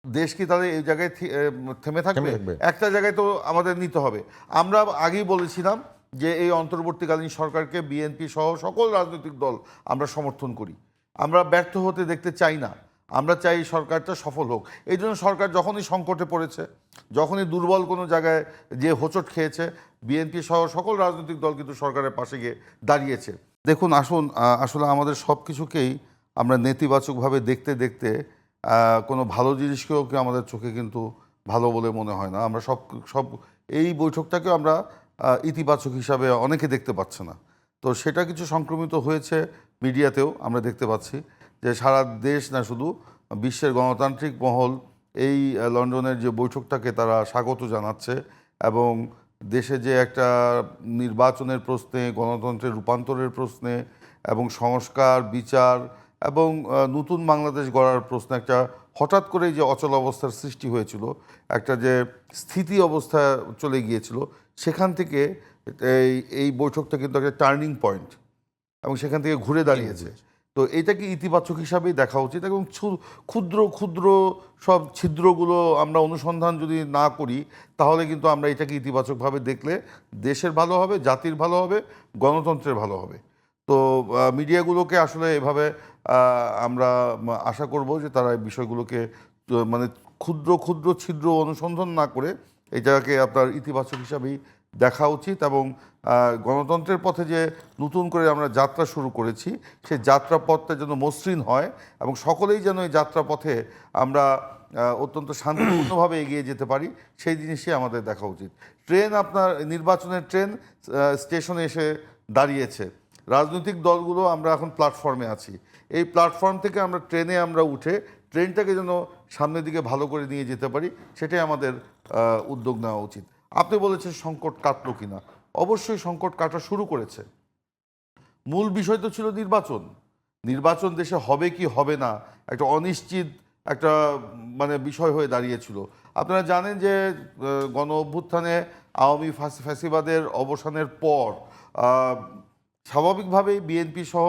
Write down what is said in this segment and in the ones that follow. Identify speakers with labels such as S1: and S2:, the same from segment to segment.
S1: দেশ কি তাহলে এই জায়গায় থেমে থাকবে? একটা জায়গায় তো আমাদের নিতে হবে। আমরা আগেই বলেছিলাম যে এই অন্তর্বর্তীকালীন সরকারকে বিএনপি সহ সকল রাজনৈতিক দল আমরা সমর্থন করি। আমরা ব্যর্থ হতে দেখতে চাই না। আমরা চাই সরকারটা সফল হোক। এই জন্য সরকার যখনই সংকটে পড়েছে, যখনই দুর্বল কোনো জায়গায় যে হোঁচট খেয়েছে, বিএনপি সহ সকল রাজনৈতিক দল কিন্তু সরকারের পাশে গিয়ে দাঁড়িয়েছে। দেখুন, আসলে আমাদের সব কিছুকেই আমরা নেতিবাচকভাবে দেখতে দেখতে কোনো ভালো জিনিসকেও কি আমাদের চোখে কিন্তু ভালো বলে মনে হয় না। আমরা সব সব এই বৈঠকটাকেও আমরা ইতিবাচক হিসাবে অনেকে দেখতে পাচ্ছে না। তো সেটা কিছু সংক্রমিত হয়েছে মিডিয়াতেও আমরা দেখতে পাচ্ছি যে সারা দেশ না, শুধু বিশ্বের গণতান্ত্রিক মহল এই লন্ডনের যে বৈঠকটাকে তারা স্বাগত জানাচ্ছে এবং দেশে যে একটা নির্বাচনের প্রশ্নে, গণতন্ত্রের রূপান্তরের প্রশ্নে এবং সংস্কার, বিচার এবং নতুন বাংলাদেশ গড়ার প্রশ্ন একটা হঠাৎ করেই যে অচল অবস্থার সৃষ্টি হয়েছিল, একটা যে স্থিতি অবস্থা চলে গিয়েছিল, সেখান থেকে এই বৈঠকটা কিন্তু একটা টার্নিং পয়েন্ট এবং সেখান থেকে ঘুরে দাঁড়িয়েছে। তো এটাকে ইতিবাচক হিসাবেই দেখা উচিত এবং ক্ষুদ্র ক্ষুদ্র সব ছিদ্রগুলো আমরা অনুসন্ধান যদি না করি, তাহলে কিন্তু আমরা এটাকে ইতিবাচকভাবে দেখলে দেশের ভালো হবে, জাতির ভালো হবে, গণতন্ত্রের ভালো হবে। তো মিডিয়াগুলোকে আসলে এভাবে আমরা আশা করব যে তারা এই বিষয়গুলোকে মানে ক্ষুদ্র ক্ষুদ্র ছিদ্র অনুসন্ধান না করে এটাকে আপনার ইতিবাচক হিসাবেই দেখা উচিত এবং গণতন্ত্রের পথে যে নতুন করে আমরা যাত্রা শুরু করেছি, সেই যাত্রাপথটা যেন মসৃণ হয় এবং সকলেই যেন এই যাত্রাপথে আমরা অত্যন্ত শান্তিপূর্ণভাবে এগিয়ে যেতে পারি, সেই জিনিসই আমাদের দেখা উচিত। ট্রেন, আপনার নির্বাচনের ট্রেন স্টেশনে এসে দাঁড়িয়েছে। রাজনৈতিক দলগুলো আমরা এখন প্ল্যাটফর্মে আছি। এই প্ল্যাটফর্ম থেকে আমরা ট্রেনে উঠে ট্রেনটাকে যেন সামনের দিকে ভালো করে নিয়ে যেতে পারি, সেটাই আমাদের উদ্যোগ নেওয়া উচিত। আপনি বলেছেন সংকট কাটলো কিনা, অবশ্যই সংকট কাটা শুরু করেছে। মূল বিষয় তো ছিল নির্বাচন। নির্বাচন দেশে হবে কি হবে না একটা অনিশ্চিত একটা বিষয় হয়ে দাঁড়িয়েছিল। আপনারা জানেন যে গণ অভ্যুত্থানে আওয়ামী ফ্যাসিবাদের অবসানের পর স্বাভাবিকভাবেই বিএনপি সহ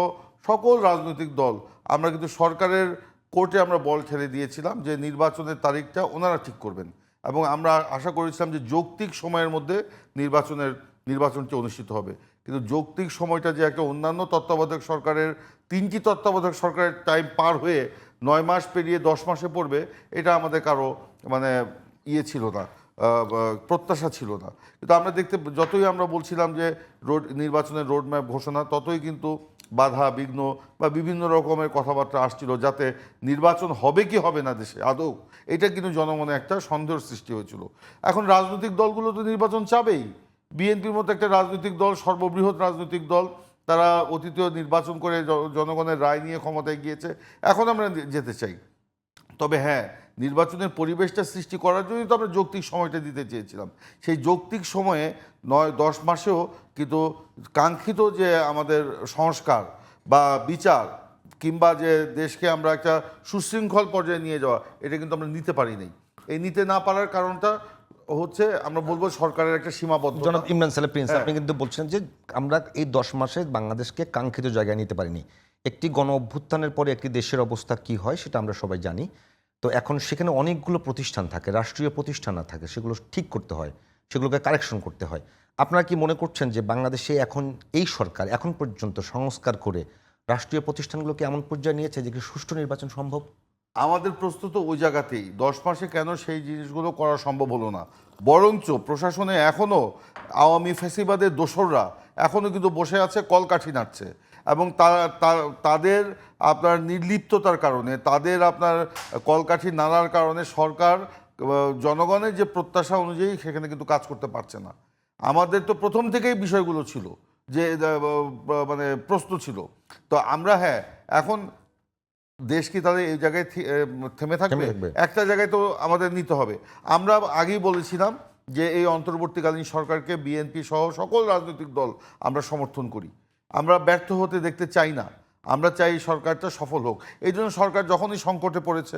S1: সকল রাজনৈতিক দল আমরা কিন্তু সরকারের কোর্টে আমরা বল ঠেলে দিয়েছিলাম যে নির্বাচনের তারিখটা ওনারা ঠিক করবেন এবং আমরা আশা করেছিলাম যে যৌক্তিক সময়ের মধ্যে নির্বাচনটি অনুষ্ঠিত হবে। কিন্তু যৌক্তিক সময়টা যে একটা অন্যান্য তত্ত্বাবধায়ক সরকারের 3টি তত্ত্বাবধায়ক সরকারের টাইম পার হয়ে 9 মাস পেরিয়ে 10 মাসে পড়বে, এটা আমাদের কারো ছিল না, প্রত্যাশা ছিল না। কিন্তু আমরা যতই আমরা বলছিলাম যে নির্বাচনের রোডম্যাপ ঘোষণা, ততই কিন্তু বাধা বিঘ্ন বা বিভিন্ন রকমের কথাবার্তা আসছিল যাতে নির্বাচন হবে কি হবে না দেশে আদৌ, এটা কিন্তু জনমনে একটা সন্দেহের সৃষ্টি হয়েছিল। এখন রাজনৈতিক দলগুলো তো নির্বাচন চাবেই। বিএনপির মতো একটা রাজনৈতিক দল, সর্ববৃহৎ রাজনৈতিক দল, তারা অতীতেও নির্বাচন করে জনগণের রায় নিয়ে ক্ষমতায় গিয়েছে। এখন আমরা যেতে চাই, তবে হ্যাঁ, নির্বাচনের পরিবেশটা সৃষ্টি করার জন্যই তো আমরা যৌক্তিক সময়টা দিতে চেয়েছিলাম। সেই যৌক্তিক সময়ে 9-10 মাসেও কিন্তু কাঙ্ক্ষিত যে আমাদের সংস্কার বা বিচার কিংবা যে দেশকে আমরা একটা সুশৃঙ্খল পর্যায়ে নিয়ে যাওয়া, এটা কিন্তু আমরা নিতে পারি নাই। এই নিতে না পারার কারণটা হচ্ছে আমরা বলবো সরকারের একটা সীমাবদ্ধতা।
S2: জনাব ইমরান সালেহ প্রিন্স, আপনি কিন্তু বলছেন যে আমরা এই 10 মাসে বাংলাদেশকে কাঙ্ক্ষিত জায়গায় নিতে পারিনি। একটি গণ অভ্যুত্থানের পরে একটি দেশের অবস্থা কি হয় সেটা আমরা সবাই জানি। তো এখন সেখানে অনেকগুলো প্রতিষ্ঠান থাকে, রাষ্ট্রীয় প্রতিষ্ঠান না থাকে, সেগুলো ঠিক করতে হয়, সেগুলোকে কারেকশন করতে হয়। আপনারা কি মনে করছেন যে বাংলাদেশে এখন এই সরকার এখন পর্যন্ত সংস্কার করে রাষ্ট্রীয় প্রতিষ্ঠানগুলোকে এমন পর্যায়ে নিয়েছে যে সুষ্ঠু নির্বাচন সম্ভব?
S1: আমাদের প্রস্তুত ওই জায়গাতেই 10 মাসে কেন সেই জিনিসগুলো করা সম্ভব হলো না? বরঞ্চ প্রশাসনে এখনও আওয়ামী ফ্যাসিবাদের দোসররা এখনও কিন্তু বসে আছে, কলকাঠি নাড়ছে এবং তাদের আপনার নির্লিপ্ততার কারণে, তাদের আপনার কলকাঠি নাড়ার কারণে সরকার জনগণের যে প্রত্যাশা অনুযায়ী সেখানে কিন্তু কাজ করতে পারছে না। আমাদের তো প্রথম থেকেই বিষয়গুলো ছিল যে প্রস্তুত ছিল। তো আমরা এখন দেশ কি তাহলে এই জায়গায় থেমে থাকবে? একটা জায়গায় তো আমাদের নিতে হবে। আমরা আগেই বলেছিলাম যে এই অন্তর্বর্তীকালীন সরকারকে বিএনপি সহ সকল রাজনৈতিক দল আমরা সমর্থন করি। আমরা ব্যর্থ হতে দেখতে চাই না। আমরা চাই সরকারটা সফল হোক। এই জন্য সরকার যখনই সংকটে পড়েছে,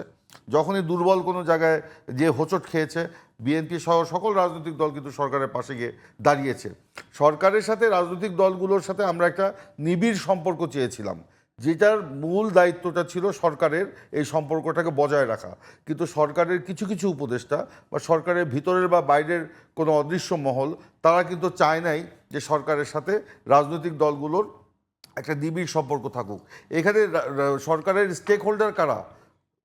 S1: যখনই দুর্বল কোনো জায়গায় যে হোঁচট খেয়েছে, বিএনপি সহ সকল রাজনৈতিক দল কিন্তু সরকারের পাশে গিয়ে দাঁড়িয়েছে। সরকারের সাথে রাজনৈতিক দলগুলোর সাথে আমরা একটা নিবিড় সম্পর্ক চেয়েছিলাম, যেটার মূল দায়িত্বটা ছিল সরকারের এই সম্পর্কটাকে বজায় রাখা, কিন্তু সরকারের কিছু কিছু উপদেষ্টা বা সরকারের ভিতরের বা বাইরের কোনো অদৃশ্য মহল তারা কিন্তু চায় নাই যে সরকারের সাথে রাজনৈতিক দলগুলোর একটা নিবিড় সম্পর্ক থাকুক। এখানে সরকারের স্টেক হোল্ডার কারা?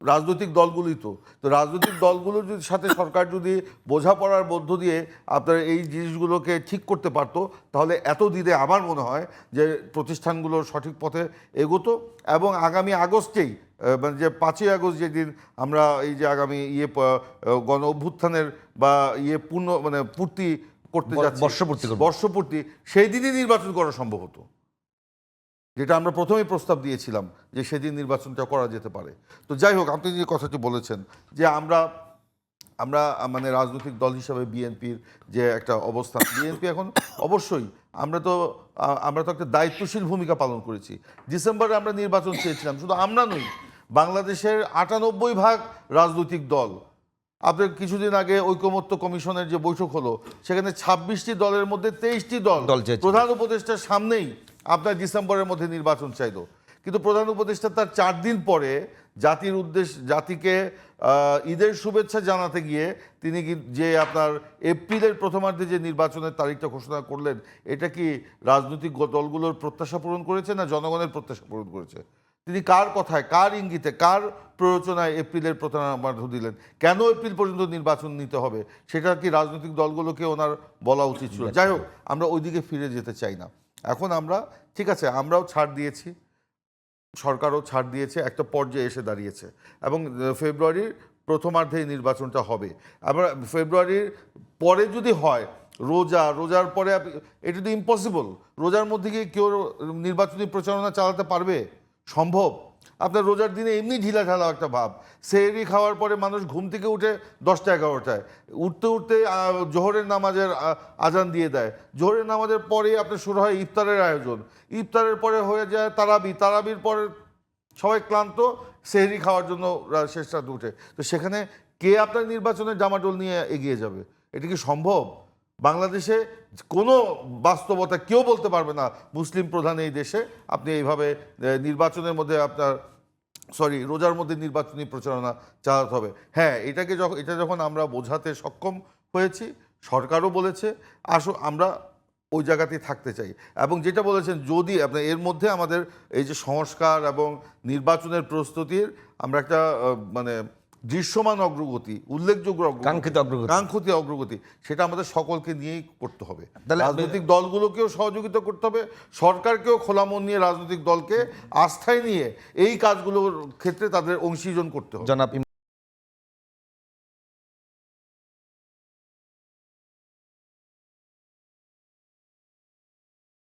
S1: রাজনৈতিক দলগুলোই তো। তো রাজনৈতিক দলগুলোর সাথে সরকার যদি বোঝাপড়ার মধ্য দিয়ে আপনার এই জিনিসগুলোকে ঠিক করতে পারতো, তাহলে এতদিনে আমার মনে হয় যে প্রতিষ্ঠানগুলো সঠিক পথে এগোতো। এবং আগামী আগস্টেই মানে যে 5ই আগস্ট যেদিন আমরা এই যে আগামী গণ অভ্যুত্থানের বা পূর্তি করতে যাচ্ছি, বর্ষপূর্তি, সেই দিনই নির্বাচন করা সম্ভব হতো, যেটা আমরা প্রথমেই প্রস্তাব দিয়েছিলাম যে সেদিন নির্বাচনটা করা যেতে পারে। তো যাই হোক, আপনি যে কথাটি বলেছেন যে আমরা মানে রাজনৈতিক দল হিসাবে বিএনপির যে একটা অবস্থান, বিএনপি এখন অবশ্যই আমরা তো একটা দায়িত্বশীল ভূমিকা পালন করেছি। ডিসেম্বরে আমরা নির্বাচন চেয়েছিলাম, শুধু আমরা নই, বাংলাদেশের 98% রাজনৈতিক দল। আপনার কিছুদিন আগে ঐকমত্য কমিশনের যে বৈঠক হলো, সেখানে 26টি দলের মধ্যে 23টি দল প্রধান উপদেষ্টার সামনেই আপনার ডিসেম্বরের মধ্যে নির্বাচন চাইলো। কিন্তু প্রধান উপদেষ্টা তার 4 দিন পরে জাতিকে ঈদের শুভেচ্ছা জানাতে গিয়ে তিনি যে আপনার এপ্রিলের প্রথমার্ধে যে নির্বাচনের তারিখটা ঘোষণা করলেন, এটা কি রাজনৈতিক দলগুলোর প্রত্যাশা পূরণ করেছে না জনগণের প্রত্যাশা পূরণ করেছে? তিনি কার কথায়, কার ইঙ্গিতে, কার প্ররোচনায় এপ্রিলের প্রথমার্ধ দিলেন? কেন এপ্রিল পর্যন্ত নির্বাচন নিতে হবে, সেটা কি রাজনৈতিক দলগুলোকে ওনার বলা উচিত ছিল? যাই হোক, আমরা ওইদিকে ফিরে যেতে চাই না। এখন আমরা ঠিক আছে, আমরাও ছাড় দিয়েছি, সরকারও ছাড় দিয়েছে, একটা পর্যায়ে এসে দাঁড়িয়েছে এবং ফেব্রুয়ারির প্রথমার্ধে নির্বাচনটা হবে। আবার ফেব্রুয়ারির পরে যদি হয়, রোজার পরে, এটা তো ইম্পসিবল। রোজার মধ্যে গিয়ে কেউ নির্বাচনী প্রচারণা চালাতে পারবে? সম্ভব? আপনার রোজার দিনে এমনি ঢিলাঢালা একটা ভাব, সেহরি খাওয়ার পরে মানুষ ঘুম থেকে উঠে 10টা 11টায়, উঠতে জোহরের নামাজের আজান দিয়ে দেয়, জোহরের নামাজের পরে আপনার শুরু হয় ইফতারের আয়োজন, ইফতারের পরে হয়ে যায় তারাবির পরে সবাই ক্লান্ত, সেহরি খাওয়ার জন্য শেষ রাতে উঠে। তো সেখানে কে আপনার নির্বাচনের জামাডোল নিয়ে এগিয়ে যাবে? এটা কি সম্ভব? বাংলাদেশে কোনো বাস্তবতা কেউ বলতে পারবে না মুসলিম প্রধান এই দেশে আপনি এইভাবে নির্বাচনের মধ্যে রোজার মধ্যে নির্বাচনী প্রচারণা চালাতে হবে। হ্যাঁ, এটা যখন আমরা বোঝাতে সক্ষম হয়েছি, সরকারও বলেছে আমরা ওই জায়গাতেই থাকতে চাই। এবং যেটা বলেছেন, যদি আপনার এর মধ্যে আমাদের এই যে সংস্কার এবং নির্বাচনের প্রস্তুতির আমরা একটা মানে দৃশ্যমান অগ্রগতি, উল্লেখযোগ্য কাঙ্ক্ষিত অগ্রগতি, সেটা আমাদের সকলকে নিয়েই করতে হবে। রাজনৈতিক দলগুলোকেও সহযোগিতা করতে হবে, সরকারকেও খোলা মন নিয়ে রাজনৈতিক দলকে আস্থায় নিয়ে এই কাজগুলোর ক্ষেত্রে তাদের অংশীজন করতে হবে।